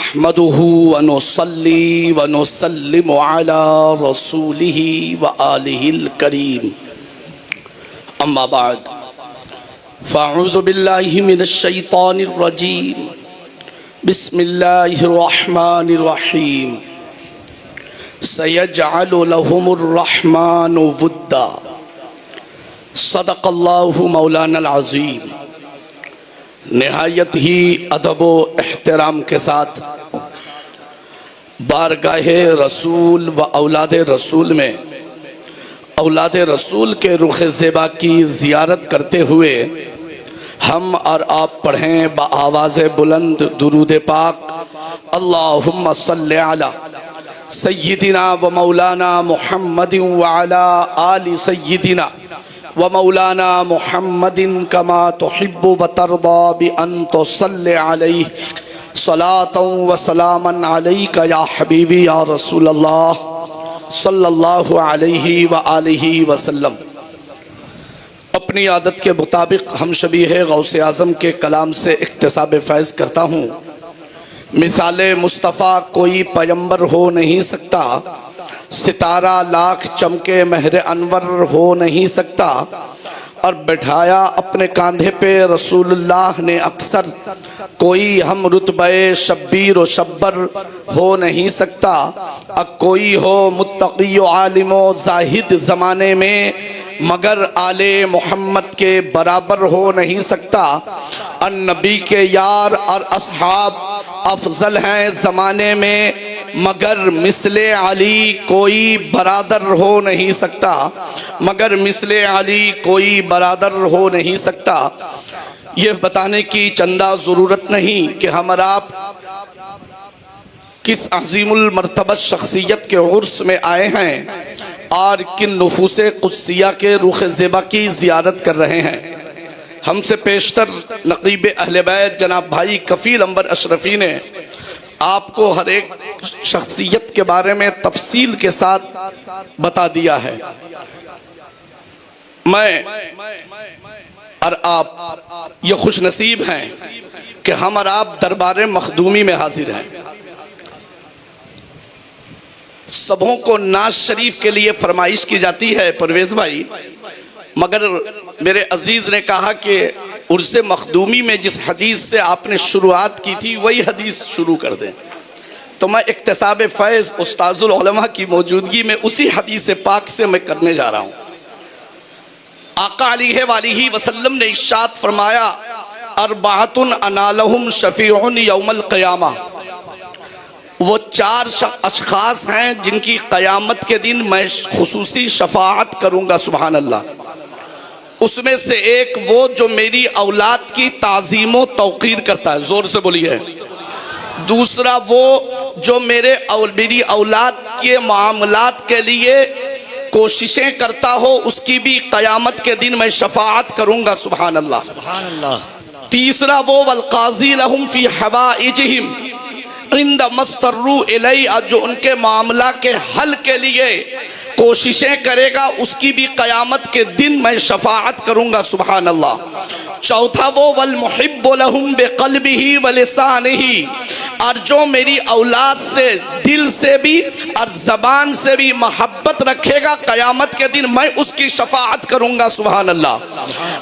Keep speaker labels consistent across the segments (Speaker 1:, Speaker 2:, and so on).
Speaker 1: नहमदुहु व नुसल्ली व नुसल्लिमु अला रसूलिही व आलिहिल करीम। अम्मा बाद फ़अऊज़ु बिल्लाहि मिनश शैतानिर रजीम। बिस्मिल्लाहिर रहमानिर रहीम। सयजअलु लहुमुर रहमानु वुद्दा। सदक़ल्लाहु मौलाना अज़ीम। निहायत ही अदब व एहतराम के साथ बारगाहे रसूल व औलाद रसूल में औलाद रसूल के रुख ज़ेबा की ज़ियारत करते हुए हम और आप पढ़ें बआवाज़ बुलंद दुरूद पाक। अल्लाहुम्मा सल्लि अला सय्यिदिना व मौलाना मुहम्मदिन व अला आलि सय्यिदिना व मौलाना मुहम्मदिन कमा तुहिब्बु व तर्दा बि अन तुसल्लि अलैहि सलातन व सलामन अलैका या हबीबी या रसूलल्लाह सल्लल्लाहु अलैहि व आलिहि वसल्लम। अपनी आदत के मुताबिक हम शबीह गौसे आज़म के कलाम से इक्तिसाब फैज़ करता हूँ। मिसाले मुस्तफ़ा कोई पैगंबर हो नहीं सकता, सितारा लाख चमके महर अनवर हो नहीं सकता, और बैठाया अपने कांधे पे रसूलुल्लाह ने अक्सर कोई हम रुतबे शब्बीर व शब्बर हो नहीं सकता। अब कोई हो मुत्तकी आलिम व जाहिद ज़माने में मगर आले मोहम्मद के बराबर हो नहीं सकता। और नबी के यार और असहाब अफजल हैं ज़माने में मगर मिसले अली कोई बरादर हो नहीं सकता, मगर मिसले अली कोई बरादर हो नहीं सकता। ये बताने की चंदा ज़रूरत नहीं कि हम और आप किस अज़ीमुल मर्तबत शख्सियत के उर्स में आए हैं और किन नुफूसे कुद्सिया के रुख ज़ेबा की ज़ियारत कर रहे हैं। हमसे पेशतर नक़ीब अहले बैत जनाब भाई कफ़ील अंबर अशरफ़ी ने आपको हर एक शख्सियत के बारे में तफसील के साथ बता दिया है। मैं और आप ये खुश नसीब हैं कि हम और आप दरबार मखदूमी में हाजिर हैं। सबों को नाज शरीफ के लिए फरमाइश की जाती है परवेज़ भाई, मगर मेरे अजीज़ ने कहा कि उर्से मखदूमी में जिस हदीस से आपने शुरुआत की थी वही हदीस शुरू कर दें। तो मैं इक्तिसाब फैज़ उस्ताजुल उलमा की मौजूदगी में उसी हदीस पाक से मैं करने जा रहा हूँ। आका अलैहि वसल्लम ने इरशाद फरमाया, अरबातुन अनालहुम शफीउन यौमल क़यामा। वो चार अशख़ास हैं जिनकी क़यामत के दिन मैं खुसूसी शफ़ाअत करूँगा। सुबहान अल्लाह। उसमें से एक वो जो मेरी औलाद की ताज़ीम व तौक़ीर करता है, ज़ोर से बोलिए। दूसरा वो जो मेरी औलाद के मामलात के लिए कोशिशें करता हो, उसकी भी क़यामत के दिन मैं शफ़ाअत करूँगा। सुबहान अल्लाह, सुबहान अल्लाह। तीसरा वो वल्क़ाज़ी लहुम फ़ी हवाइजिहिम इंद मस्तर्रू इलैहि, जो उनके मामला के हल के लिए कोशिशें करेगा, उसकी भी क़यामत के दिन मैं शफ़ाअत करूँगा। सुबहान अल्लाह। चौथा वो वल मुहिब्बु लहुम बिक़ल्बिही व लिसानिही, और जो मेरी औलाद से दिल से भी और ज़बान से भी मोहब्बत रखेगा, क़यामत के दिन मैं उसकी शफ़ाअत करूँगा। सुबहान अल्लाह।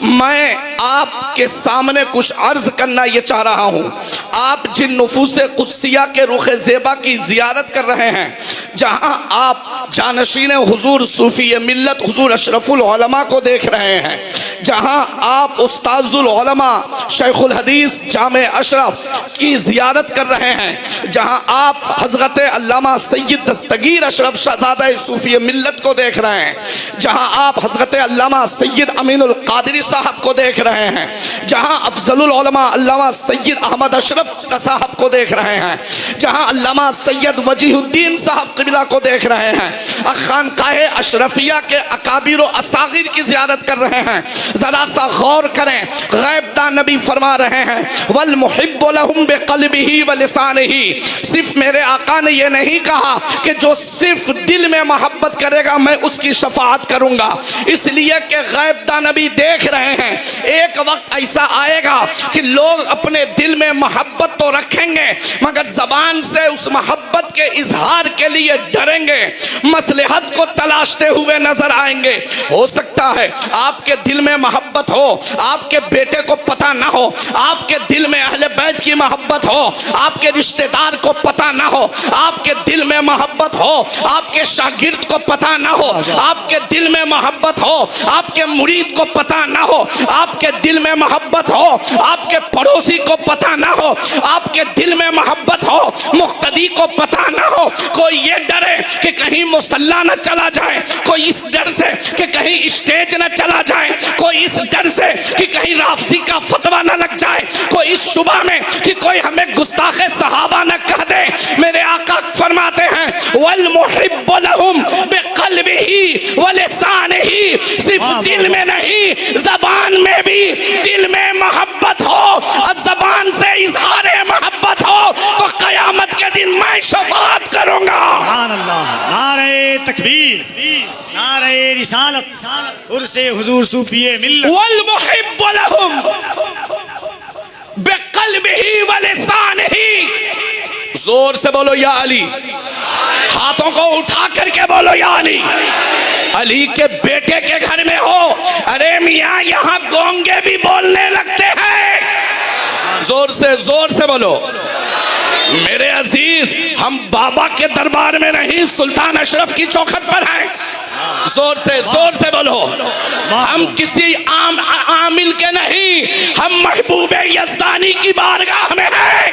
Speaker 1: मैं आपके सामने कुछ अर्ज़ करना ये चाह रहा हूँ। आप जिन नुफूसे कुद्सिया के रुख ज़ेबा की ज़ियारत कर रहे हैं, जहाँ आप जानशीन हुजूर सूफ़ी मिल्लत हुजूर अशरफुल उलमा को देख रहे हैं, जहाँ आप उस्ताजुल उलमा शेखुल हदीस जामे अशरफ की ज़ियारत कर रहे हैं, जहाँ आप हज़रत अल्लामा सय्यद दस्तगीर अशरफ शहज़ादा सूफ़ी मिल्लत को देख रहे हैं, जहाँ आप हज़रत अल्लामा सय्यद अमीनुल क़ादरी साहब को देख रहे हैं, जहाँ अफ़ज़लुल उलमा अल्लामा सय्यद अहमद अशरफ साहब को देख रहे हैं, जहाँ अल्लामा सय्यद वजीहुद्दीन साहब क़िबला को देख रहे हैं, खानकाहे अशरफिया के अकाबिर व असागिर की ज़ियारत कर रहे हैं। ज़रा सा गौर करें, गैबदा नबी फरमा रहे हैं वल मुहिब्बु लहुम बिक़ल्बिही व लिसानिही। सिर्फ मेरे आका ने यह नहीं कहा कि जो सिर्फ दिल में मोहब्बत करेगा मैं उसकी शफ़ाअत करूँगा, इसलिए कि गैबदा नबी देख रहे हैं एक वक्त ऐसा आएगा कि लोग अपने दिल में मोहब्बत तो रखेंगे मगर जबान से उस मोहब्बत के इजहार के लिए डरेंगे, मसलहत को तलाशते हुए नजर आएंगे। हो सकता है आपके दिल में मोहब्बत हो, आपके बेटे को पता ना हो, आपके दिल में अहले बैत की मोहब्बत हो, आपके रिश्तेदार को पता ना हो, आपके दिल में मोहब्बत हो, आपके शागिर्द को पता ना हो, आपके दिल में मोहब्बत हो, आपके मुरीद को पता ना हो, आपके दिल में मोहब्बत हो, आपके पड़ोसी को पता ना हो, आपके दिल में मोहब्बत हो, मुक्तदी को पता ना हो। कोई ये डरे कि कहीं मुसल्ला न चला जाए, कोई इस डर से कि कहीं स्टेज न चला जाए, कोई इस डर से कि कहीं राफसी का फतवा न लग जाए, कोई इस शुबा में कि कोई हमें गुस्ताखे सहाबा न कह दे। मेरे आका फरमाते हैं वल मुहिब्बु लहुम बिक़ल्बिही व लिसानिही, सिर्फ दिल में नहीं जबान में भी दिल में मोहब्बत हो और जबान से इजहार मोहब्बत हो तो कयामत के दिन मैं शफाअत करूंगा।
Speaker 2: सुभान अल्लाह, नारे तकबीर, नारे रिसालत, उर्से हुजूर सूफिए मिल्लत।
Speaker 1: वल मुहिब्बु लहुम बिक़ल्बिही व लिसानिही, जोर से बोलो या अली, हाथों को उठा करके बोलो या अली। अली के बेटे के घर में हो, अरे मियाँ यहाँ गोंगे भी बोलने लगते हैं। जोर से बोलो। मेरे अजीज, हम बाबा के दरबार में नहीं सुल्तान अशरफ की चौखट पर हैं। जोर से बोलो। हम किसी आमिल के नहीं, हम महबूबे यज़दानी की बारगाह में हैं।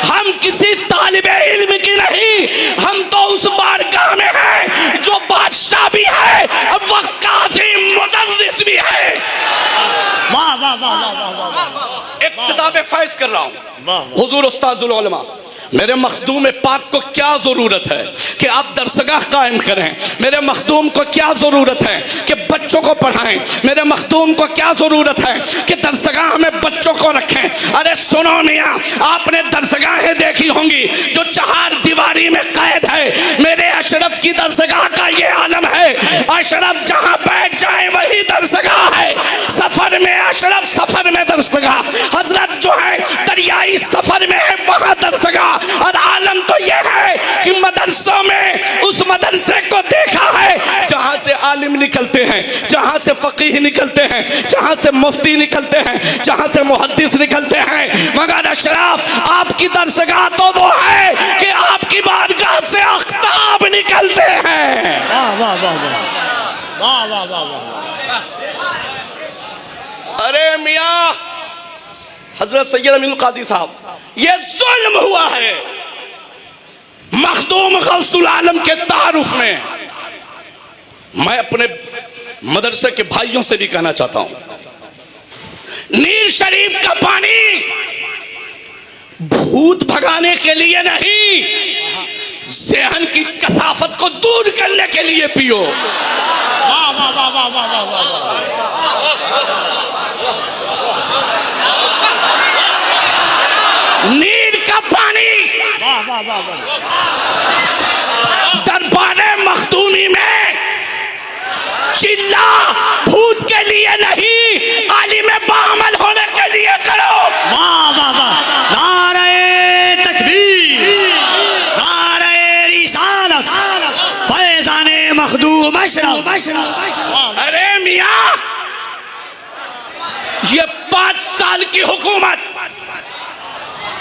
Speaker 1: हम किसी तालिबे इल्म की नहीं, हम तो उस बारगाह में हैं जो बादशाह भी है और वक्त का अज़ीम मुदर्रिस भी है।
Speaker 2: वाह वाह वाह वाह वाह।
Speaker 1: इक्तिदा पे फैज़ कर रहा हूँ। हुजूर उस्ताजुल उलमा, मेरे मखदूम पाक को क्या ज़रूरत है कि आप दरसगाह कायम करें। मेरे मखदूम को क्या ज़रूरत है कि बच्चों को पढ़ाएं। मेरे मखदूम को क्या ज़रूरत है कि दरसगाह में बच्चों को रखें। अरे सुनो मियाँ, आपने दरसगाहें देखी होंगी जो 4 दीवारी में कैद है। मेरे अशरफ की दरसगाह का ये आलम है, अशरफ जहाँ बैठ जाए वही दरसगाह है। सफ़र में अशरफ, सफ़र में दरसगाह। हजरत जो है दरियाई सफ़र में है, वहाँ दरसगाह। और आलम तो यह है कि मदरसों में उस मदरसे को देखा है जहां से आलिम निकलते हैं, जहां से फकीह निकलते हैं, जहां से मुफ्ती निकलते हैं, जहां से मुहद्दिस निकलते हैं। मगर अशराफ आपकी दरसगाह तो वो है कि आपकी बारगाह से अख्ताब निकलते हैं।
Speaker 2: वाह वाह वाह वाह वाह वाह वाह।
Speaker 1: अरे मियाँ हजरत सैयद अमीनुल कादी साहब, ये जुल्म हुआ है मखदूम गौसुल आलम के तारुफ में। मैं अपने मदरसे के भाइयों से भी कहना चाहता हूं, नीर शरीफ का पानी भूत भगाने के लिए नहीं, ज़हन की कसाफत को दूर करने के लिए पियो।
Speaker 2: वाह वाह वाह वाह वाह वाह।
Speaker 1: नीर का पानी
Speaker 2: वाह वाह वाह वाह।
Speaker 1: दरबारे मखदूमी में चिल्ला भूत के लिए नहीं, आलिम बाअमल होने के लिए करो।
Speaker 2: वाह वाह वाह। नारे तकबीर, नारे रिसालत, फैज़ाने मखदूम अशरफ।
Speaker 1: अरे मियाँ, ये 5 साल की हुकूमत,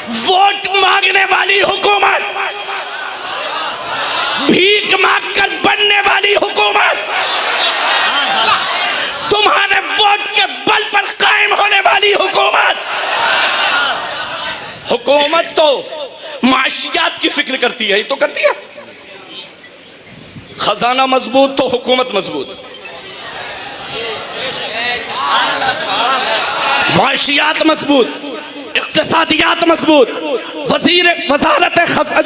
Speaker 1: वोट मांगने वाली हुकूमत, भीख मांगकर बनने वाली हुकूमत, तुम्हारे वोट के बल पर कायम होने वाली हुकूमत। हुकूमत तो माशियात की फिक्र करती है, ये तो करती है। खजाना मजबूत तो हुकूमत मजबूत, माशियात मजबूत, इक्तिसादियात मजबूत, वजारत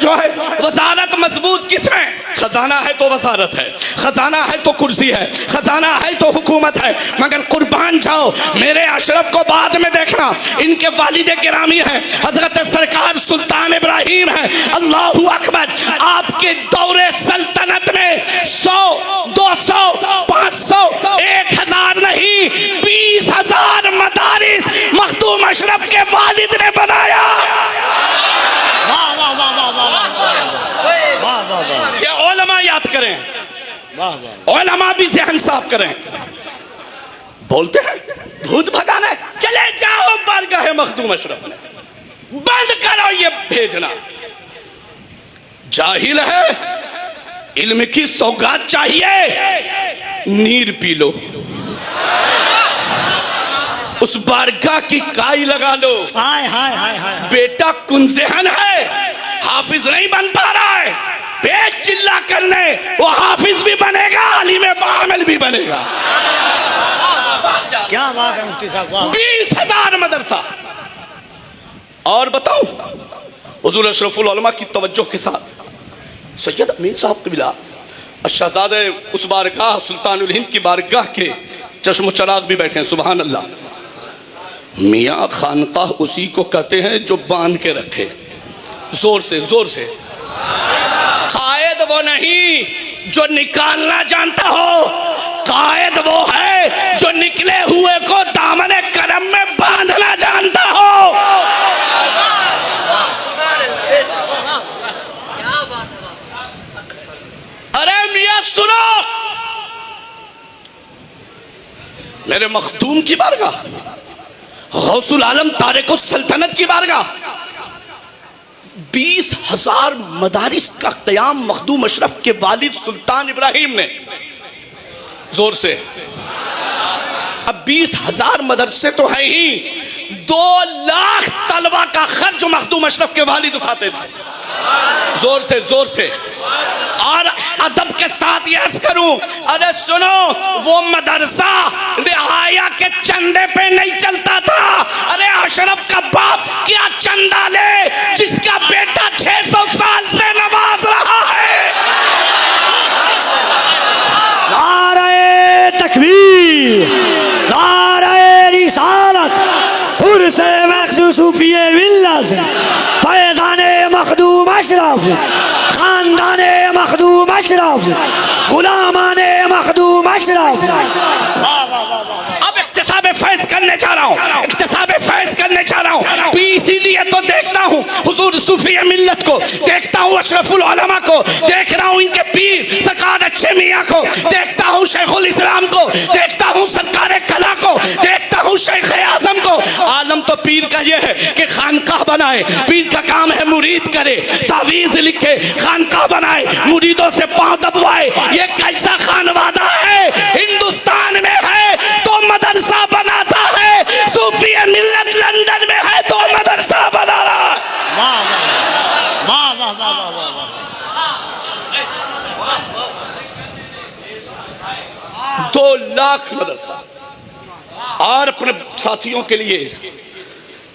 Speaker 1: जो है वजारत मजबूत किसमें? खजाना है तो वजारत है, खजाना है तो कुर्सी है, खजाना है तो हुकूमत है। मगर कुर्बान जाओ, मेरे अशरफ को बाद में देखना, इनके वालिद गिरामी हैं, हजरत सरकार सुल्तान इब्राहिम है। अल्लाहु अकबर। आपके दौरे सल्तनत में 100, 200, 500, 1000 नहीं 20,000 अशरफ के वालिद ने बनाया।
Speaker 2: वाह वाह वाह वाह वाह वाह वाह वाह वाह।
Speaker 1: ये उलमा याद करें,
Speaker 2: वाह वाह।
Speaker 1: उलमा भी ज़हन साफ करें। बोलते हैं भूत भगाना है, चले जाओ बारगाह मखदूम अशरफ ने, बंद करो ये भेजना। जाहिल है, इल्म की सौगात चाहिए, नीर पी लो, उस बारगाह की काई लगा लो।
Speaker 2: हाय हाय हाय हाय।
Speaker 1: बेटा कुंजेहन है, हाफिज नहीं बन पा रहा है, बेच चिल्ला करने वो हाफिज भी बनेगा, आलिम बामिल भी बनेगा।
Speaker 2: क्या बात है मुफ्ती साहब, वाह।
Speaker 1: 20,000 मदरसा। और बताओ हुजूर अशरफुल उलमा की तवज्जो के साथ सैयद अमीर साहब कबिला शहजादे उस बारगाह सुल्तानुल हिंद की बारगाह के चश्म चराग भी बैठे हैं। सुभान अल्लाह। मियाँ खानकाह उसी को कहते हैं जो बांध के रखे, जोर से जोर से। कायद वो नहीं जो निकालना जानता हो, कायद वो है जो निकले हुए को दामने करम में बांधना जानता हो। अरे मियां सुनो, मेरे मखदूम की बारगाह, गौसुल आलम तारिकुस सल्तनत की बारगाह, 20,000 मदारिस का क़याम मखदूम अशरफ के वालिद सुल्तान इब्राहिम ने। जोर से। अब 20,000 मदरसे तो है ही, 2 लाख तलबा का खर्च मखदूम अशरफ के वालिद उठाते थे। जोर से जोर से। और अदब के साथ ये अर्ज करूं, अरे सुनो, वो मदरसा रिहाया के चंदे पे नहीं चलता था। अरे अशरफ का बाप क्या चंदा ले जिसका बेटा 600 साल से नमाज रहा है।
Speaker 2: नारे तकबीर, नारे रिसालत, उर्से मखदूम सूफिये मिल्लत, फैज़ाने मखदूम अशरफ, खानदाने मखदूम अशरफ, गुलामाने मखदूम अशरफ।
Speaker 1: अब इक्तिसाब फैज़ करने जा रहा हूँ, इक्तिसाब फैज़ करने जा रहा हूँ। इसीलिए तो देखता हूँ हुजूर सूफी मिल्लत को, देखता हूँ अशरफुल उलमा को, देख रहा हूँ इनके पीर सरकार अच्छे मियाँ को, देखता हूँ शेखुल इस्लाम को, देखता हूँ सरकार कला को, देखता हूँ शेख आजम को। आलम तो पीर का ये है कि खानकाह बनाए, पीर का काम है मुरीद करे, तावीज़ लिखे, खानकाह बनाए, मुरीदों से पांव दबवाए। ये कैसा खानवादा है? हिंदुस्तान में है तो मदरसा बनाता है, सूफी मिल्लत लंदन में है तो मदरसा बना रहा है।
Speaker 2: वाह वाह वाह वाह वाह वाह।
Speaker 1: 2 लाख मदरसा। और अपने साथियों के लिए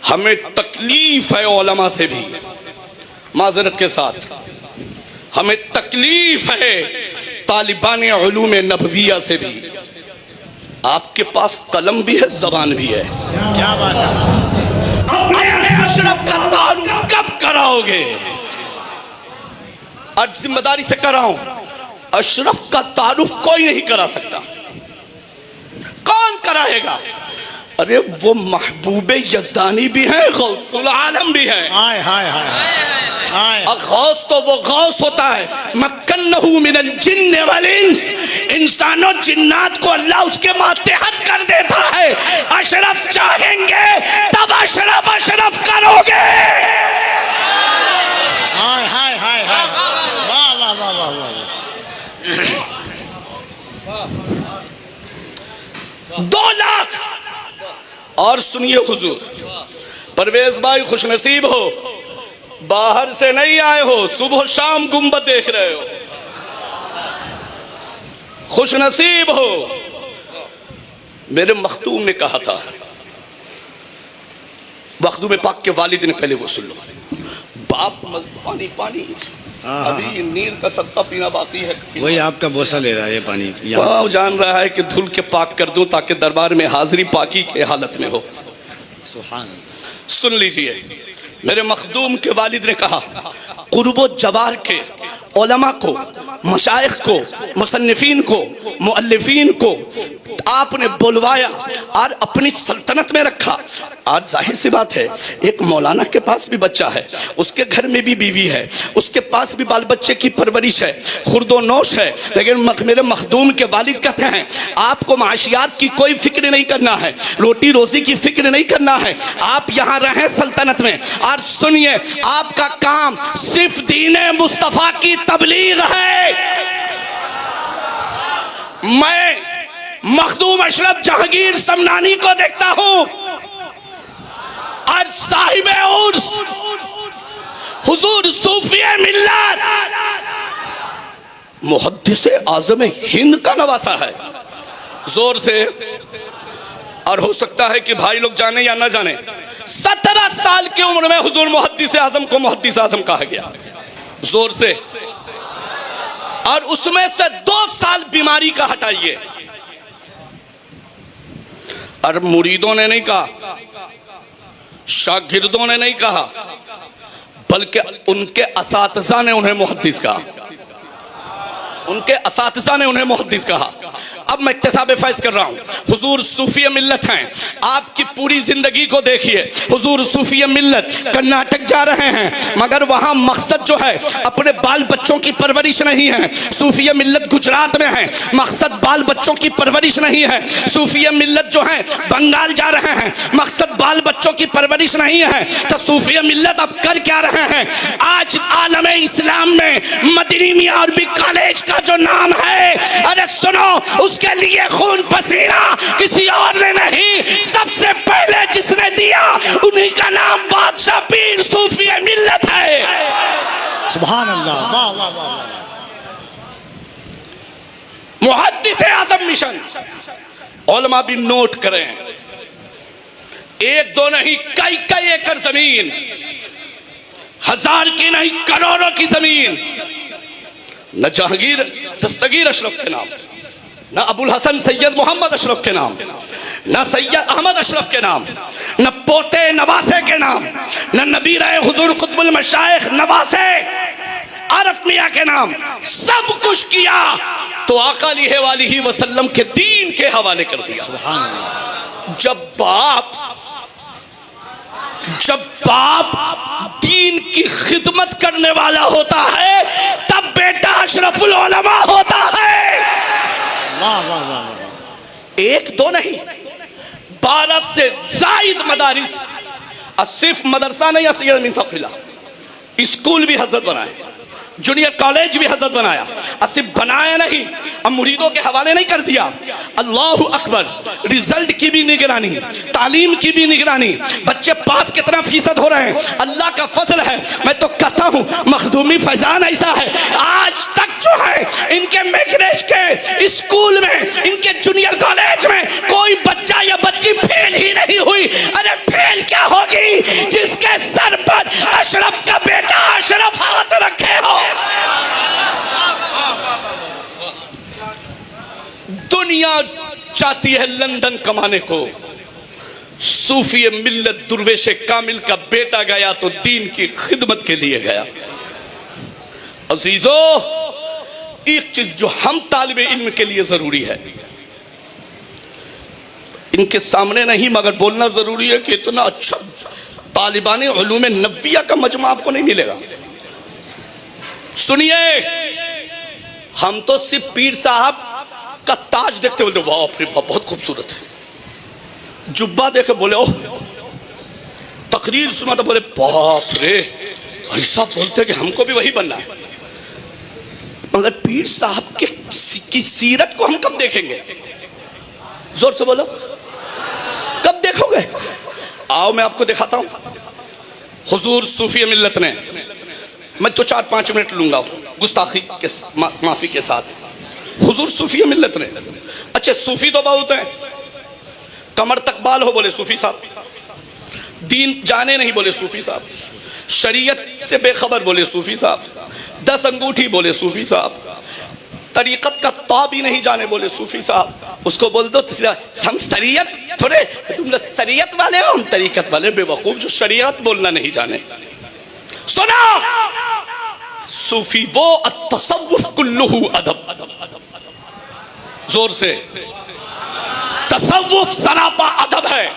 Speaker 1: हमें तकलीफ है, उलमा से भी माजरत के साथ हमें तकलीफ है, तालिबान उलूम नबविया से भी। आपके पास कलम भी है, जबान भी है,
Speaker 2: क्या बात है।
Speaker 1: अपने अशरफ का तारुफ कब कराओगे? और जिम्मेदारी से कराओ, अशरफ का तारुफ कोई नहीं करा सकता। कौन कराएगा? अरे वो महबूबे यज़दानी भी हैं, गौसुल आलम भी हैं।
Speaker 2: हाय हाय हाय हाय।
Speaker 1: गौस तो वो गौस होता है, मक्कन्नहु मिनल जिन्न वल इंस, इंसानों जिन्नात को अल्लाह उसके मातहत कर देता है। अशरफ चाहेंगे तब अशरफ अशरफ करोगे।
Speaker 2: हाय हाय हाय हाय। वाह वाह वाह वाह वाह।
Speaker 1: 2 लाख। और सुनिए हुजूर, परवेज भाई खुशनसीब हो, बाहर से नहीं आए हो, सुबह शाम गुंबद देख रहे हो, खुशनसीब हो। मेरे मखदूम ने कहा था, मखदूम पाक के वालिद ने, पहले वो सुन लो, बाप पानी पानी, अभी नीर का सदका पीना बाकी है।
Speaker 2: वही आपका बोसा ले रहा है ये पानी।
Speaker 1: वो जान रहा है कि धुल के पाक कर दूं ताकि दरबार में हाजिरी पाकी के हालत में हो।
Speaker 2: सुभान।
Speaker 1: सुन लीजिए, मेरे मखदूम के वालिद ने कहा, कुर्बो जवार के उलमा को, मशाइख को, मुसन्निफीन को, मुअल्लिफीन को आपने बुलवाया और अपनी सल्तनत में रखा। आज जाहिर सी बात है, एक मौलाना के पास भी बच्चा है, उसके घर में भी बीवी है, उसके पास भी बाल बच्चे की परवरिश है, खुर्दो नोश है, लेकिन मेरे मखदूम के वालिद कहते हैं आपको माशियात की कोई फिक्र नहीं करना है, रोटी रोजी की फिक्र नहीं करना है, आप यहाँ रहें सल्तनत में। और सुनिए, आपका काम सिर्फ दीन मुस्तफा की तबलीग है। मैं मखदूम अशरफ जहांगीर समनानी को देखता हूं और साहिबे उर्स हुजूर सूफी मिल्लत मुहद्दिसे आज़म हिंद का नवासा है। जोर से, और हो सकता है कि भाई लोग जाने या ना जाने, 17 साल की उम्र में हुजूर मुहद्दिस आज़म को मुहद्दिस आज़म कहा गया। जोर से, और उसमें से 2 साल बीमारी का हटाइए। और मुरीदों ने नहीं कहा, शागिर्दों ने नहीं कहा, बल्कि उनके असातिज़ा ने उन्हें मुहद्दिस कहा, उनके असातिज़ा ने उन्हें मुहद्दिस कहा। अब मैं इक्तिसाब फैज़ कर रहा हूँ। हुजूर सूफी मिल्लत हैं, आपकी पूरी जिंदगी को देखिए। हुजूर सूफी मिल्लत कर्नाटक जा रहे हैं, मगर वहाँ मकसद जो है अपने बाल बच्चों की परवरिश नहीं है। सूफी मिल्लत गुजरात में है, मकसद बाल बच्चों की परवरिश नहीं है। सूफी मिल्लत जो है बंगाल जा रहे हैं, मकसद बाल बच्चों की परवरिश नहीं है। तो सूफी मिल्लत अब कर क्या रहे हैं? आज आलम इस्लाम में मदनी मियां अरबी कॉलेज का जो नाम है, अरे सुनो, उसके लिए खून पसीना किसी और ने नहीं, सबसे पहले जिसने दिया उन्हीं का नाम बादशाह पीर सूफी मिल्लत है।
Speaker 2: सुभान अल्लाह, वाह वाह वाह।
Speaker 1: मुहद्दिस आज़म मिशन, उलमा भी नोट करें, 1-2 नहीं, कई एकड़ जमीन, 1000 की नहीं, करोड़ों की जमीन, न जहांगीर दस्तगीर अशरफ के नाम, न अबुल हसन सैयद मोहम्मद अशरफ के नाम, न सैयद अहमद अशरफ के नाम, न पोते नवासे के नाम, न नबी रहे हुजूर कुतुबुल मशाइख नवासे आरफ मियां के नाम, सब कुछ किया तो आका अलैहि वसल्लम के दीन के हवाले कर दिया।
Speaker 2: सुभान अल्लाह।
Speaker 1: जब बाप दीन की खिदमत करने वाला होता है, तब बेटा अशरफुल उलमा होता है।
Speaker 2: वाह वाह वाह।
Speaker 1: 1-2 नहीं, 12 से जायद मदारिस, और सिर्फ मदरसा नहीं, सैयद मीर साहब खिला, स्कूल भी हजरत बनाए, जूनियर कॉलेज भी हजरत बनाया, और सिर्फ बनाया नहीं, अब मुरीदों के हवाले नहीं कर दिया। अल्लाहु अकबर, रिजल्ट की भी निगरानी, तालीम की भी निगरानी, बच्चे पास कितना फीसद हो रहे हैं, अल्लाह का फजल है। मैं तो कहता हूँ मखदूमी फैजान ऐसा है, आज तक जो है इनके मैग्नेज के स्कूल में, इनके जूनियर कॉलेज में कोई बच्चा या बच्ची फेल ही नहीं हुई। अरे फेल क्या होगी जिसके सर पर अशरफ का बेटा अशरफ हाथ रखे हो। दुनिया चाहती है लंदन कमाने को, सूफी मिल्लत दुर्वेश कामिल का बेटा गया तो दीन की खिदमत के लिए गया। अजीजों, एक चीज जो हम तालिबे इल्म के लिए जरूरी है, इनके सामने नहीं मगर बोलना जरूरी है कि इतना अच्छा तालिबान उलूम नब्विया का मजमा आपको नहीं मिलेगा। सुनिए, हम तो सिर्फ पीर साहब का ताज देखते बोलते बाप रे बाप बहुत खूबसूरत है, जुब्बा देखे बोले ओह, तकरीर सुना तो बोले बाप रे, ऐसा बोलते कि हमको भी वही बनना है। मगर पीर साहब की सीरत को हम कब देखेंगे? जोर से बोलो, कब देखोगे? आओ मैं आपको दिखाता हूं। हुजूर सूफी मिल्लत ने, मैं तो 4-5 मिनट लूंगा गुस्ताखी के माफी के साथ। हुजूर सूफी मिल्लत ने, अच्छे सूफी तो बहुत हैं, कमर तक बाल हो बोले सूफी साहब, दीन जाने नहीं बोले सूफी साहब, शरीयत से बेखबर बोले सूफी साहब, 10 अंगूठी बोले सूफी साहब, तरीकत का ता भी नहीं जाने। बोले सूफी साहब उसको बोल दो हम शरीयत थोड़े, तुम लोग शरीयत वाले हो, हम तरीकत वाले। बेवकूफ जो शरीयत बोलना नहीं जाने। सुनो सूफी वो तसव्वुफ कुल्लुहु अदब, जोर से, तसव्वुफ सरापा अदब है।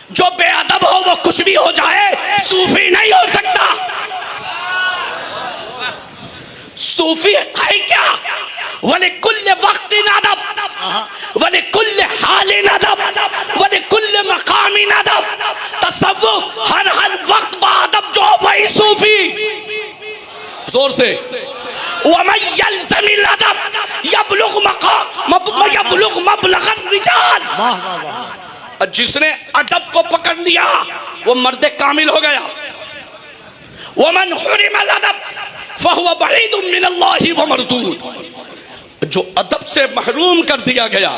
Speaker 1: जो बेअदब हो वो कुछ भी हो जाए, सूफी नहीं हो सकता। सूफी है क्या? वले कुल्ले वक्तिन अदब, वले कुल्ले हालिन अदब, वले कुल्ले मकामिन अदब। तसव्वुफ हर हर वक्त बाअदब जो वही सूफी। जोर से, वमन यल्ज़मिल अदब यबलुग यबलुग मबलगत रिजाल।
Speaker 2: वाह वाह वाह।
Speaker 1: जिसने अदब को पकड़ लिया वो मर्द कामिल हो गया। वमन हुरिमल अदब फहुव बईदुम मिनल्लाहि व मरदूद। जो अदब से महरूम कर दिया गया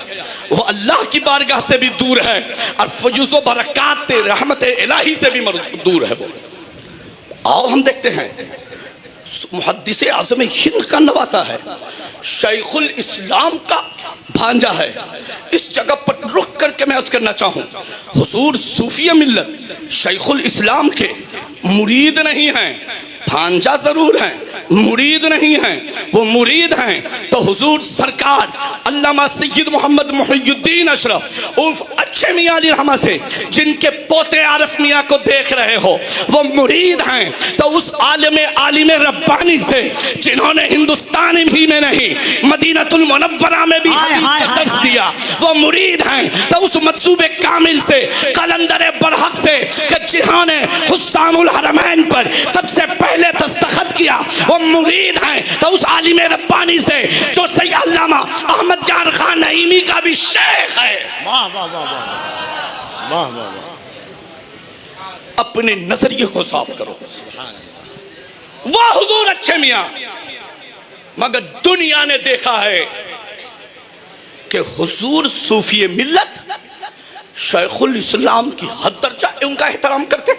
Speaker 1: वो अल्लाह की बारगाह से भी दूर है और फयूज़ व बरक़ात रहमत इलाही से भी दूर है वो। आओ हम देखते हैं, मुहद्दिस आज़म हिंद का नवासा है, शेखुल इस्लाम का भांजा है। इस जगह पर रुक करके मैं अर्ज़ करना चाहूँ, हुजूर सूफी मिल्लत शेखुल इस्लाम के मुरीद नहीं हैं, भांजा जरूर हैं, मुरीद नहीं हैं। वो मुरीद हैं तो हुजूर सरकार अल्लामा सय्यद मोहम्मद मुहियुद्दीन अशरफ उर्फ अच्छे मियां अली रहमा से जिनके पोते आरिफ मियां को देख रहे हो, वो मुरीद हैं तो उस आलिम रब्बानी से जिन्होंने हिंदुस्तान ही में नहीं मदीनतुल मुनव्वरा में भी दर्स दिया, वो मुरीद हैं तो उस मकसूब कामिल से कलंदर बरहक से जिन्होंने हुस्सामुल हरमैन पर सबसे पहले दस्तखत किया, वो मुरीद हैं तो उस आलिम रब्बानी से जो सैयद अल्लामा अहमद जान खान नईमी का भी शेख है।
Speaker 2: वाह वाह वाह वाह वाह वाह वाह।
Speaker 1: अपने नजरिए को साफ करो। वाह हुजूर अच्छे मियां, मगर दुनिया ने देखा है कि हुजूर सूफी मिल्लत शेखुल इस्लाम की हद दर्जा उनका एहतराम करते।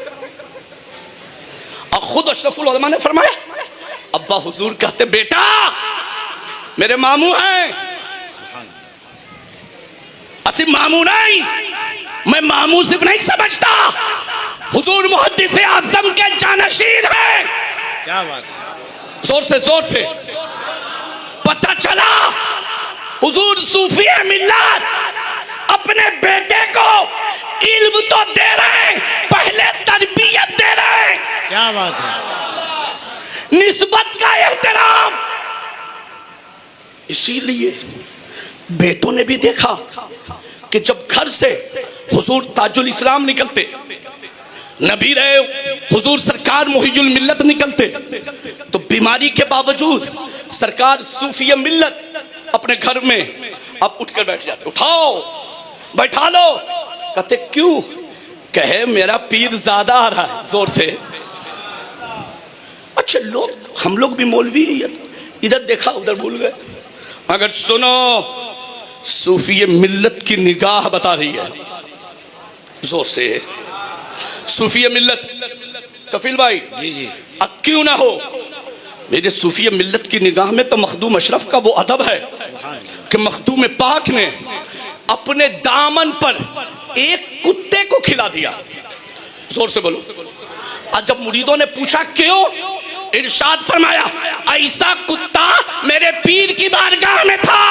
Speaker 1: और खुद अशरफुल उलमा ने फरमाया, अब्बा हुजूर कहते बेटा मेरे मामू हैं, असि मामू नहीं, मैं मामू सिर्फ नहीं समझता, हुजूर मुहद्दिस आज़म के जानशीन हैं।
Speaker 2: क्या बात है।
Speaker 1: जोर से पता चला हुजूर सूफी मिल्लत अपने बेटे को इल्म तो दे रहे हैं, पहले तरबियत दे रहे हैं।
Speaker 2: क्या बात है।
Speaker 1: निस्बत का एहतराम। इसीलिए बेटों ने भी देखा कि जब घर से हुजूर ताजुल इस्लाम निकलते, नबी रहे हुजूर सरकार मुहियुल मिल्लत निकलते, तो बीमारी के बावजूद सरकार सूफी मिल्लत अपने घर में आप उठकर बैठ जाते, उठाओ बैठा लो। कहते क्यों? कहे मेरा पीर ज्यादा आ रहा है, जोर से। अच्छा लोग, हम लोग भी मौलवी इधर देखा उधर भूल गए, मगर सुनो सूफी मिल्लत की निगाह बता रही है, जोर से। सूफी मिल्लत कफिल भाई
Speaker 2: जी जी,
Speaker 1: अब क्यों ना हो, मेरे सूफी मिल्लत की निगाह में तो मखदूम अशरफ का वो अदब है कि मखदूम पाक ने अपने दामन पर एक कुत्ते को खिला दिया। जोर से बोलो। आज जब मुरीदों ने पूछा क्यों, इरशाद फरमाया ऐसा कुत्ता मेरे पीर की बारगाह में था।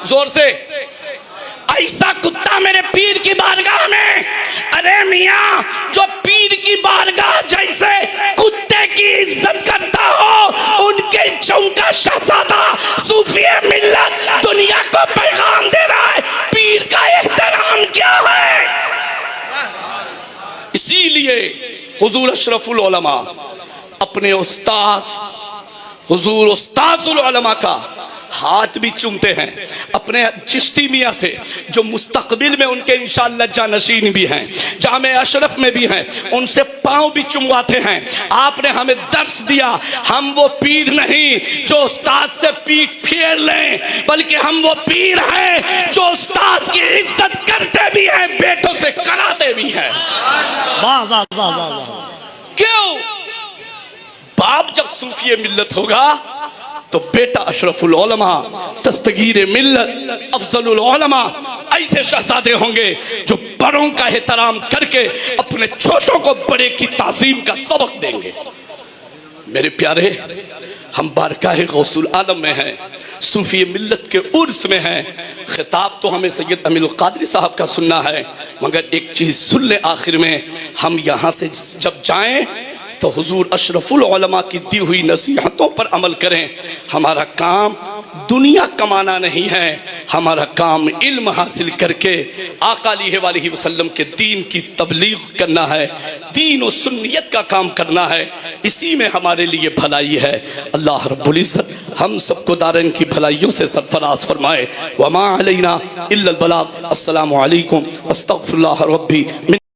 Speaker 1: जोर से, ऐसा कुत्ता मेरे पीर की बारगाह में। अरे मियां, जो पीर की बारगाह जैसे कुत्ते की इज्जत करता हो, उनके चौका शहजादा सूफी मिल्लत दुनिया को पैगाम दे रहा है, पीर का एहतराम क्या है। इसीलिए हुजूर अशरफुल उलमा अपने उस्ताद हुजूर उस्ताजुल उलमा का हाथ भी चूमते हैं, अपने चिश्ती मियाँ से जो मुस्तकबिल में उनके इंशाअल्लाह जानशीन भी हैं, जामे अशरफ में भी हैं, उनसे पाँव भी चुमवाते हैं। आपने हमें दर्श दिया, हम वो पीर नहीं जो उस्ताद से पीठ फेर लें, बल्कि हम वो पीर हैं जो उस्ताद की इज्जत करते भी हैं, बेटों से कराते भी हैं।
Speaker 2: वाह वाह वाह वाह वाह।
Speaker 1: क्यों? बाप जब सूफी मिल्लत होगा तो बेटा अशरफुल उलमा, दस्तगीर मिल्लत, अफजलुल उलमा ऐसे शहजादे होंगे जो बड़ों का एहतराम करके अपने छोटों को बड़े की ताज़ीम का सबक देंगे। मेरे प्यारे, हम बारगाह गौसुल आलम में हैं, सूफी मिल्लत के उर्स में हैं। खिताब तो हमें सैयद अमीरुल कादरी साहब का सुनना है, मगर एक चीज़ सुन ले आखिर में, हम यहाँ से जब जाएं तो हुजूर अशरफुल उलमा की दी हुई नसीहतों पर अमल करें। हमारा काम दुनिया कमाना नहीं है, हमारा काम इल्म हासिल करके आका अलैहि वसल्लम के दीन की तबलीग करना है, दीन और सुन्नियत का काम करना है। इसी में हमारे लिए भलाई है। अल्लाह रब्बुल इज़्ज़त हम सबको दारन की भलाइयों से सरफराज फरमाए। वमा अलैना इल्लल बलाग। अस्सलामु अलैकुम, अस्तगफिरुल्लाह रब्बी।